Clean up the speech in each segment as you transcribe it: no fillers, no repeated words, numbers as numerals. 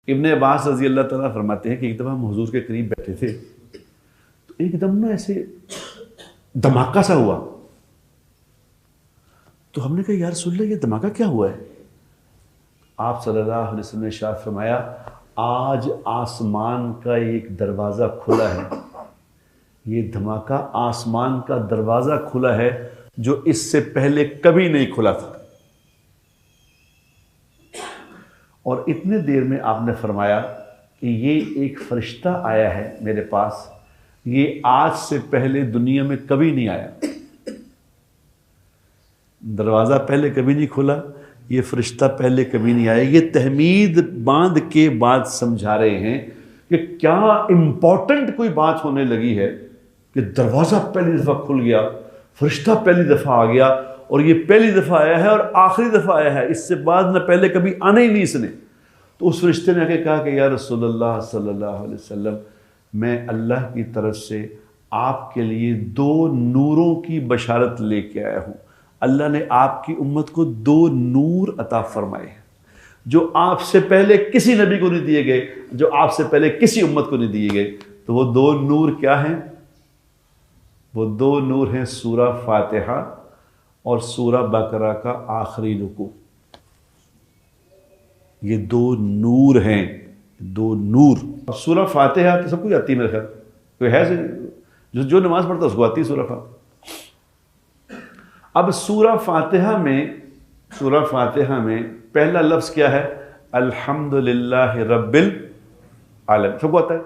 ابن عباس رضی اللہ تعالیٰ فرماتے ہیں کہ ایک دفعہ ہم حضور کے قریب بیٹھے تھے تو ایک دم نا ایسے دھماکہ سا ہوا. تو ہم نے کہا یا رسول اللہ یہ دھماکہ کیا ہوا ہے؟ آپ صلی اللہ علیہ وسلم نے ارشاد فرمایا آج آسمان کا ایک دروازہ کھلا ہے. یہ دھماکہ آسمان کا دروازہ کھلا ہے جو اس سے پہلے کبھی نہیں کھلا تھا. اور اتنے دیر میں آپ نے فرمایا کہ یہ ایک فرشتہ آیا ہے میرے پاس، یہ آج سے پہلے دنیا میں کبھی نہیں آیا. دروازہ پہلے کبھی نہیں کھلا، یہ فرشتہ پہلے کبھی نہیں آیا. یہ تحمید باندھ کے بعد سمجھا رہے ہیں کہ کیا امپورٹنٹ کوئی بات ہونے لگی ہے کہ دروازہ پہلی دفعہ کھل گیا، فرشتہ پہلی دفعہ آ گیا، اور یہ پہلی دفعہ آیا ہے اور آخری دفعہ آیا ہے، اس سے بعد نہ پہلے کبھی آنا ہی نہیں اس نے. تو اس فرشتے نے آ کے کہا کہ یا رسول اللہ صلی اللہ علیہ وسلم میں اللہ کی طرف سے آپ کے لیے 2 نوروں کی بشارت لے کے آیا ہوں. اللہ نے آپ کی امت کو 2 نور عطا فرمائے ہیں جو آپ سے پہلے کسی نبی کو نہیں دیے گئے، جو آپ سے پہلے کسی امت کو نہیں دیے گئے. تو وہ 2 نور کیا ہیں؟ وہ 2 نور ہیں سورہ فاتحہ اور سورہ بقرہ کا آخری رکوع. یہ 2 نور ہیں، 2 نور. اب سورہ فاتحہ تو سب کو آتی ہے میرے خیال، کوئی ہے جو نماز پڑھتا ہے اس کو آتی ہے سورہ فاتحہ. اب سورہ فاتحہ میں پہلا لفظ کیا ہے؟ الحمدللہ رب العالمین، سب کو آتا ہے.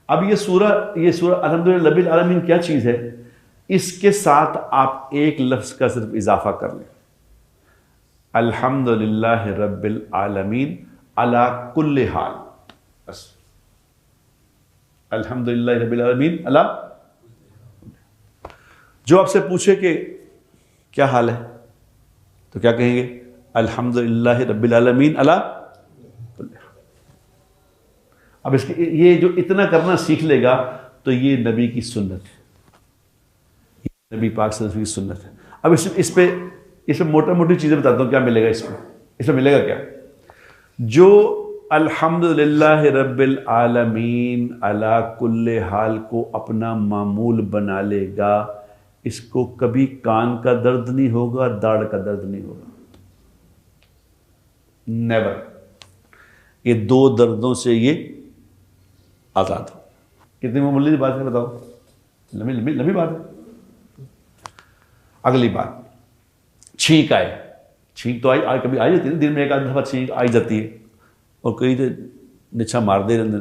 اب یہ سورہ الحمدللہ رب العالمین کیا چیز ہے؟ اس کے ساتھ آپ ایک لفظ کا صرف اضافہ کر لیں، الحمدللہ رب العالمین علی کل حال. بس الحمدللہ رب العالمین علی. جو آپ سے پوچھے کہ کیا حال ہے تو کیا کہیں گے؟ الحمدللہ رب العالمین علی کل حال. اب اس کے یہ جو اتنا کرنا سیکھ لے گا تو یہ نبی کی سنت ہے، نبی پاک صلی اللہ علیہ وسلم کی سنت ہے. اب اس پہ موٹا موٹی چیزیں بتاتا ہوں کیا ملے گا. اس میں ملے گا کیا؟ جو الحمدللہ رب العالمین علی کل حال کو اپنا معمول بنا لے گا، اس کو کبھی کان کا درد نہیں ہوگا، داڑھ کا درد نہیں ہوگا. نیور. یہ 2 دردوں سے یہ آزاد ہو. کتنی معمولی بات ہے بتاؤ، لمبی بات ہے. اگلی بات، چھینک آئے. چھینک تو کبھی آئی جاتی ہے، دن میں ایک آدھ دفعہ چھینک آئی جاتی ہے اور کئی تو نچھا مار دے رہے.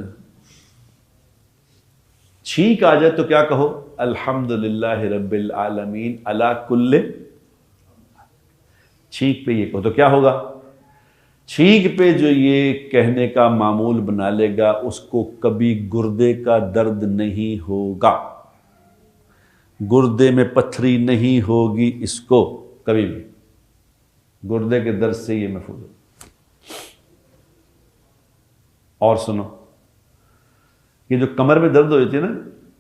چھینک آ جائے تو کیا کہو؟ الحمدللہ رب العالمین علی کل. چھینک پہ یہ کہو تو کیا ہوگا؟ چھینک پہ جو یہ کہنے کا معمول بنا لے گا اس کو کبھی گردے کا درد نہیں ہوگا، گردے میں پتھری نہیں ہوگی، اس کو کبھی بھی گردے کے درد سے یہ محفوظ ہو. اور سنو، یہ جو کمر میں درد ہو جاتی ہے نا،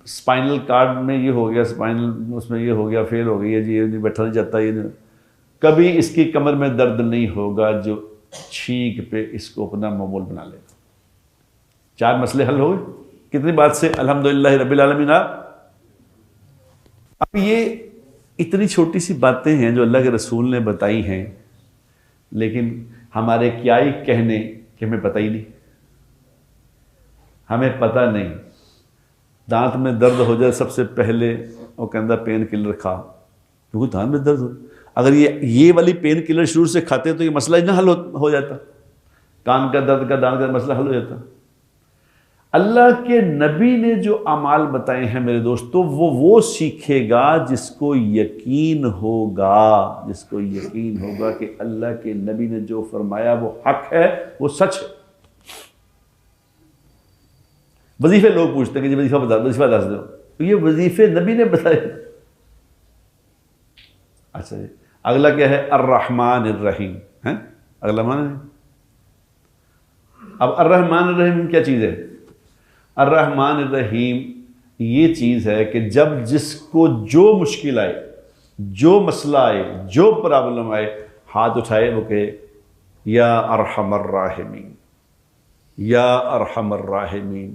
اسپائنل کارڈ میں یہ ہو گیا، اسپائنل اس میں یہ ہو گیا، فیل ہو گئی ہے جی، یہ نہیں بیٹھا نہیں جاتا، یہ نہیں. کبھی اس کی کمر میں درد نہیں ہوگا جو چھینک پہ اس کو اپنا معمول بنا لے گا. 4 مسئلے حل ہو گئے. کتنی بات سے؟ الحمدللہ رب العالمین. اب یہ اتنی چھوٹی سی باتیں ہیں جو اللہ کے رسول نے بتائی ہیں، لیکن ہمارے کیا ہی کہنے کہ ہمیں پتہ ہی نہیں. ہمیں پتہ نہیں. دانت میں درد ہو جائے سب سے پہلے وہ کہندہ پین کلر کھا، کیونکہ دانت میں درد ہو. اگر یہ والی پین کلر شروع سے کھاتے تو یہ مسئلہ ہی نہ حل ہو جاتا. کان کا درد کا، دانت کا مسئلہ حل ہو جاتا. اللہ کے نبی نے جو اعمال بتائے ہیں میرے دوستو، وہ سیکھے گا جس کو یقین ہوگا، جس کو یقین ہوگا کہ اللہ کے نبی نے جو فرمایا وہ حق ہے، وہ سچ ہے. وظیفے لوگ پوچھتے ہیں کہ جی وظیفہ دس دو، تو یہ وظیفے نبی نے بتائے. اچھا جی، اگلا کیا ہے؟ الرحمن الرحیم ہے. اگلا معنی ہے. اب الرحمن الرحیم کیا چیز ہے؟ الرحمن الرحیم یہ چیز ہے کہ جب جس کو جو مشکل آئے، جو مسئلہ آئے، جو پرابلم آئے، ہاتھ اٹھائے وہ کہے یا ارحم الراحمین، یا ارحم الراحمین،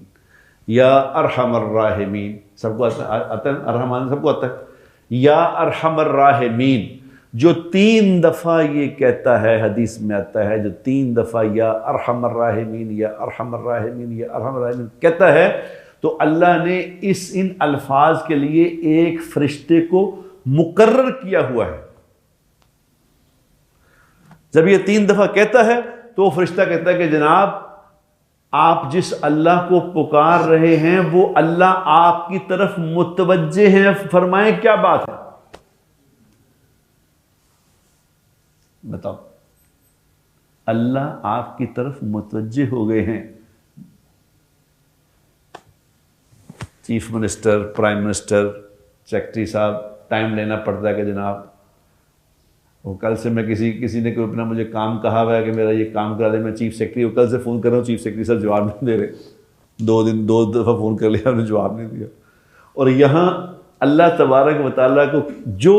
یا ارحم الراحمین، سب کو آتا ہے ارحمان، سب کو آتا ہے، یا ارحم الراحمین، جو 3 دفعہ یہ کہتا ہے، حدیث میں آتا ہے، جو 3 دفعہ یا ارحم الراحمین، یا ارحم الراحمین، یا ارحم الراحمین کہتا ہے، تو اللہ نے ان الفاظ کے لیے ایک فرشتے کو مقرر کیا ہوا ہے۔ جب یہ 3 دفعہ کہتا ہے تو وہ فرشتہ کہتا ہے کہ جناب آپ جس اللہ کو پکار رہے ہیں وہ اللہ آپ کی طرف متوجہ ہیں، فرمائیں کیا بات ہے، بتاؤ۔ اللہ آپ کی طرف متوجہ ہو گئے ہیں۔ Chief minister, prime minister, secretary صاحب ٹائم لینا پڑتا ہے کہ جناب وہ کل سے میں کسی نے کوئی اپنا مجھے کام کہا ہوا ہے کہ میرا یہ کام کرا دے، میں چیف سیکرٹری کو کل سے فون کر رہا ہوں، چیف سیکرٹری صاحب جواب نہیں دے رہے، 2 دفعہ فون کر لیا، انہوں نے جواب نہیں دیا۔ اور یہاں اللہ تبارک و تعالیٰ کو جو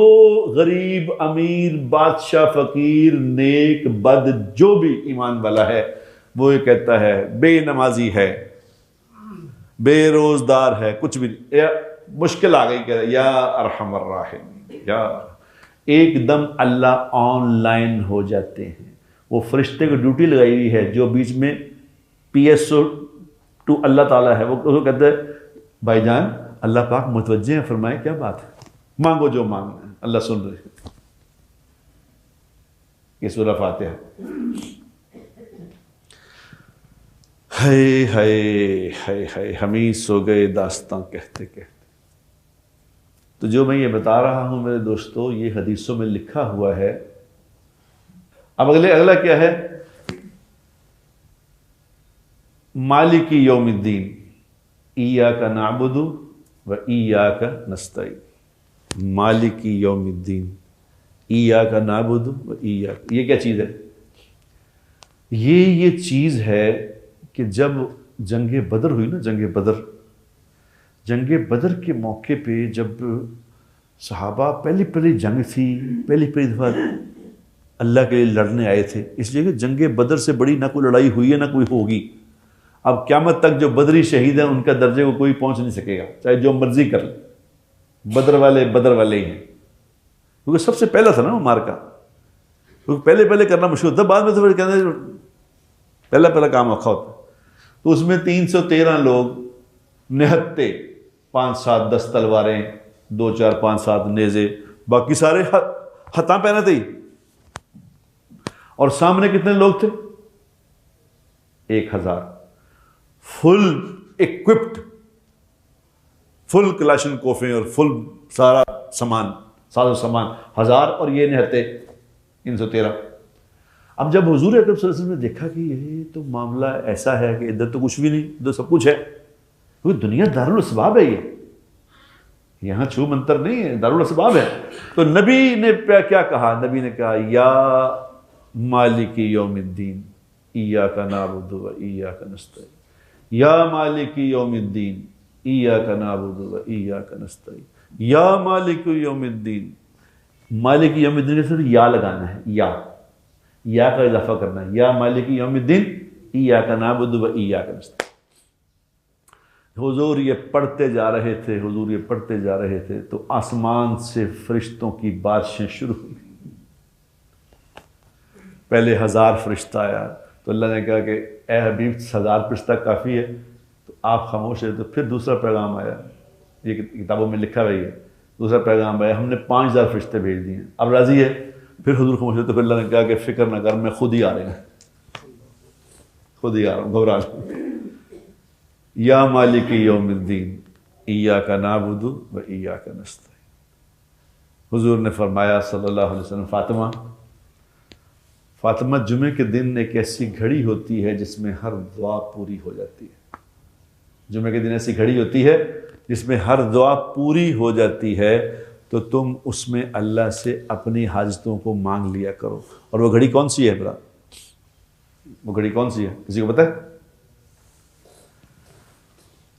غریب، امیر، بادشاہ، فقیر، نیک، بد، جو بھی ایمان والا ہے وہ یہ کہتا ہے، بے نمازی ہے، بے روزدار ہے، کچھ بھی مشکل آ گئی، کہتا ہے یا ارحم الراحمین، یا ایک دم اللہ آن لائن ہو جاتے ہیں۔ وہ فرشتے کو ڈیوٹی لگائی ہوئی ہے، جو بیچ میں پی ایس او ٹو اللہ تعالیٰ ہے، وہ کہتے ہیں بھائی جان اللہ پاک متوجہ ہیں، فرمائے کیا بات ہے، مانگو جو مانگنا ہے، اللہ سن رہے ہیں۔ یہ سورہ فاتحہ۔ ہائے ہائے ہائے ہائے، ہم ہی سو گئے داستاں کہتے کہتے۔ تو جو میں یہ بتا رہا ہوں میرے دوستو، یہ حدیثوں میں لکھا ہوا ہے۔ اب اگلا کیا ہے؟ مالک یوم الدین، ایاک نعبد و ایاک نستعین۔ مالک یوم الدین، ایاک نعبد و ایاک، یہ کیا چیز ہے؟ یہ چیز ہے کہ جب جنگ بدر ہوئی نا، جنگ بدر کے موقع پہ جب صحابہ پہلی جنگ تھی، پہلی دفعہ اللہ کے لیے لڑنے آئے تھے، اس لیے کہ جنگ بدر سے بڑی نہ کوئی لڑائی ہوئی ہے نہ کوئی ہوگی۔ اب قیامت تک جو بدری شہید ہیں ان کا درجے کو کوئی پہنچ نہیں سکے گا، چاہے جو مرضی کر لے، بدر والے ہی ہیں، کیونکہ سب سے پہلا تھا نا وہ مارکا، کیونکہ پہلے کرنا مشکل ہوتا، بعد میں تو پھر کہتے ہیں پہلا کام رکھا ہوتا۔ تو اس میں 313 لوگ نہتے، 5-7 10 تلواریں، 2-4-5-7 نیزے، باقی سارے ہتھاں پہنے تھے۔ اور سامنے کتنے لوگ تھے؟ 1000 فل ایکوپڈ، فل کلاشن کوفیں اور فل سارا سامان، ساز و سامان 1000، اور یہ نہتے 313۔ اب جب حضور اکرم صلی اللہ علیہ وسلم نے دیکھا کہ یہ تو معاملہ ایسا ہے کہ ادھر تو کچھ بھی نہیں، ادھر سب کچھ ہے، کیونکہ دنیا دارالاسباب ہے، یہاں چھو منتر نہیں ہے، دارالاسباب ہے۔ تو نبی نے کیا کہا؟ نبی نے کہا یا مالک یوم الدین ایاک نعبد و ایاک نستعین، یا مالک یوم الدین ایاک نعبد و ایاک نستعین، یا مالک یوم الدین۔ مالک یوم الدین کے صرف یا لگانا ہے، یا کا اضافہ کرنا ہے، یا مالک یوم الدین ایاک نعبد و ایاک نستعین۔ حضور یہ پڑھتے جا رہے تھے تو آسمان سے فرشتوں کی بارشیں شروع ہوئی۔ پہلے 1000 فرشتہ آیا تو اللہ نے کہا کہ اے حبیب 1000 فرشتہ کافی ہے، تو آپ خاموش ہے۔ تو پھر دوسرا پیغام آیا، یہ کتابوں میں لکھا ہوئی ہے، دوسرا پیغام آیا، ہم نے 5000 فرشتے بھیج دیے ہیں، اب راضی ہے؟ پھر حضور خاموش ہے۔ تو پھر اللہ نے کہا کہ فکر نہ کر، میں خود ہی آ رہا ہوں، گھبرا نہیں۔ یا مالک یوم الدین ایاک نعبد و ایاک نستعین۔ حضور نے فرمایا صلی اللہ علیہ وسلم، فاطمہ جمعے کے دن ایک ایسی گھڑی ہوتی ہے جس میں ہر دعا پوری ہو جاتی ہے۔ جمعے کے دن ایسی گھڑی ہوتی ہے جس میں ہر دعا پوری ہو جاتی ہے، تو تم اس میں اللہ سے اپنی حاجتوں کو مانگ لیا کرو۔ اور وہ گھڑی کون سی ہے برا؟ وہ گھڑی کون سی ہے؟ کسی کو پتہ ہے؟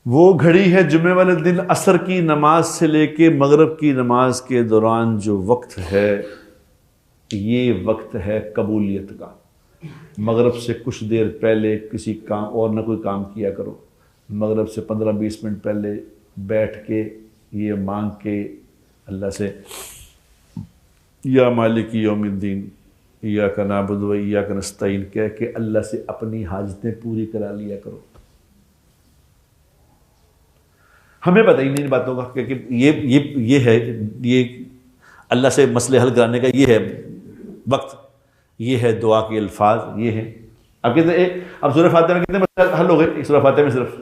وہ گھڑی ہے جمعے والے دن عصر کی نماز سے لے کے مغرب کی نماز کے دوران جو وقت ہے، یہ وقت ہے قبولیت کا۔ مغرب سے کچھ دیر پہلے کسی کام اور نہ کوئی کام کیا کرو، مغرب سے 15-20 منٹ پہلے بیٹھ کے یہ مانگ کے اللہ سے یا مالک یوم الدین ایاک نعبد و ایاک نستعین کہہ کے اللہ سے اپنی حاجتیں پوری کرا لیا کرو۔ ہمیں پتہ ہی نہیں ان باتوں کا کہ یہ ہے، یہ اللہ سے مسئلے حل کرانے کا یہ ہے وقت، یہ ہے دعا کے الفاظ، یہ ہے۔ اب کہتے ہیں اب سورہ فاتحہ میں کتنے مسئلے حل ہو گئے؟ ایک سورہ فاتحہ میں صرف